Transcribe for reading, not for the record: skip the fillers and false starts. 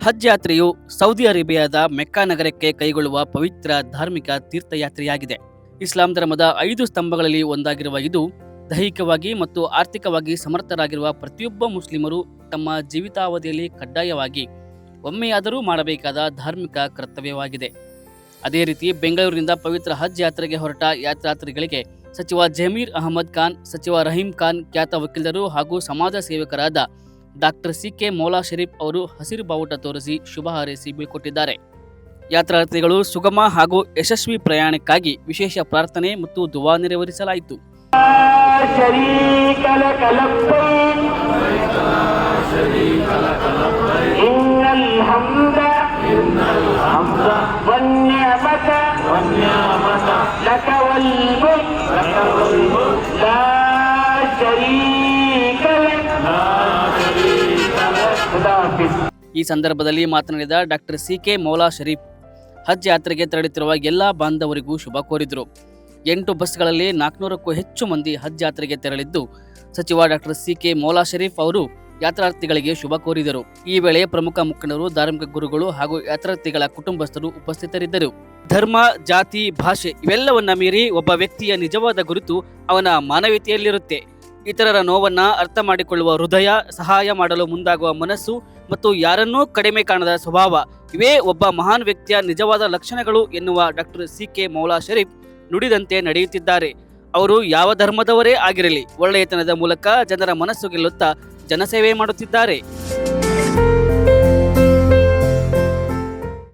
ಹಜ್ ಯಾತ್ರೆಯು Saudi ಅರೇಬಿಯಾದ Mecca ನಗರಕ್ಕೆ ಕೈಗೊಳ್ಳುವ ಪವಿತ್ರ ಧಾರ್ಮಿಕ ತೀರ್ಥಯಾತ್ರೆಯಾಗಿದೆ. ಇಸ್ಲಾಂ ಧರ್ಮದ 5 ಸ್ತಂಭಗಳಲ್ಲಿ ಒಂದಾಗಿರುವ ಇದು ದೈಹಿಕವಾಗಿ ಮತ್ತು ಆರ್ಥಿಕವಾಗಿ ಸಮರ್ಥರಾಗಿರುವ ಪ್ರತಿಯೊಬ್ಬ ಮುಸ್ಲಿಮರು ತಮ್ಮ ಜೀವಿತಾವಧಿಯಲ್ಲಿ ಕಡ್ಡಾಯವಾಗಿ ಒಮ್ಮೆಯಾದರೂ ಮಾಡಬೇಕಾದ ಧಾರ್ಮಿಕ ಕರ್ತವ್ಯವಾಗಿದೆ. ಅದೇ ರೀತಿ ಬೆಂಗಳೂರಿನಿಂದ ಪವಿತ್ರ ಹಜ್ ಯಾತ್ರೆಗೆ ಹೊರಟ ಯಾತ್ರಾರ್ಥಿಗಳಿಗೆ ಸಚಿವ ಜಮೀರ್ ಅಹಮದ್ ಖಾನ್, ಸಚಿವ ರಹೀಂ ಖಾನ್, ಖ್ಯಾತ ವಕೀಲರು ಹಾಗೂ ಸಮಾಜ ಸೇವಕರಾದ ಡಾಕ್ಟರ್ ಸಿ.ಕೆ. ಮೌಲಾ ಶರೀಫ್ ಅವರು ಹಸಿರು ಬಾವುಟ ತೋರಿಸಿ ಶುಭ ಹಾರೈಸಿ ಬೀಳ್ಕೊಟ್ಟಿದ್ದಾರೆ. ಯಾತ್ರಾರ್ಥಿಗಳು ಸುಗಮ ಹಾಗೂ ಯಶಸ್ವಿ ಪ್ರಯಾಣಕ್ಕಾಗಿ ವಿಶೇಷ ಪ್ರಾರ್ಥನೆ ಮತ್ತು ದುವಾ ನೆರವೇರಿಸಲಾಯಿತು. ಈ ಸಂದರ್ಭದಲ್ಲಿ ಮಾತನಾಡಿದ ಡಾಕ್ಟರ್ ಸಿ.ಕೆ. ಮೌಲಾ ಶರೀಫ್ ಹಜ್ ಯಾತ್ರೆಗೆ ತೆರಳುತ್ತಿರುವ ಎಲ್ಲ ಬಾಂಧವರಿಗೂ ಶುಭ ಕೋರಿದರು. 8 ಬಸ್ಗಳಲ್ಲಿ 400ಕ್ಕೂ ಹೆಚ್ಚು ಮಂದಿ ಹಜ್ ಯಾತ್ರೆಗೆ ತೆರಳಿದ್ದು, ಸಚಿವ ಡಾಕ್ಟರ್ ಸಿ.ಕೆ. ಮೌಲಾ ಶರೀಫ್ ಅವರು ಯಾತ್ರಾರ್ಥಿಗಳಿಗೆ ಶುಭ ಕೋರಿದರು. ಈ ವೇಳೆ ಪ್ರಮುಖ ಮುಖಂಡರು, ಧಾರ್ಮಿಕ ಗುರುಗಳು ಹಾಗೂ ಯಾತ್ರಾರ್ಥಿಗಳ ಕುಟುಂಬಸ್ಥರು ಉಪಸ್ಥಿತರಿದ್ದರು. ಧರ್ಮ, ಜಾತಿ, ಭಾಷೆ ಇವೆಲ್ಲವನ್ನ ಮೀರಿ ಒಬ್ಬ ವ್ಯಕ್ತಿಯ ನಿಜವಾದ ಗುರುತು ಅವನ ಮಾನವೀಯತೆಯಲ್ಲಿರುತ್ತೆ. ಇತರರ ನೋವನ್ನ ಅರ್ಥ ಮಾಡಿಕೊಳ್ಳುವ ಹೃದಯ, ಸಹಾಯ ಮಾಡಲು ಮುಂದಾಗುವ ಮನಸ್ಸು ಮತ್ತು ಯಾರನ್ನೂ ಕಡಿಮೆ ಕಾಣದ ಸ್ವಭಾವ ಇವೇ ಒಬ್ಬ ಮಹಾನ್ ವ್ಯಕ್ತಿಯ ನಿಜವಾದ ಲಕ್ಷಣಗಳು ಎನ್ನುವ ಡಾಕ್ಟರ್ ಸಿ.ಕೆ. ಮೌಲಾ ಶರೀಫ್ ನುಡಿದಂತೆ ನಡೆಯುತ್ತಿದ್ದಾರೆ. ಅವರು ಯಾವ ಧರ್ಮದವರೇ ಆಗಿರಲಿ, ಒಳ್ಳೆಯತನದ ಮೂಲಕ ಜನರ ಮನಸ್ಸು ಗೆಲ್ಲುತ್ತಾ ಜನಸೇವೆ ಮಾಡುತ್ತಿದ್ದಾರೆ.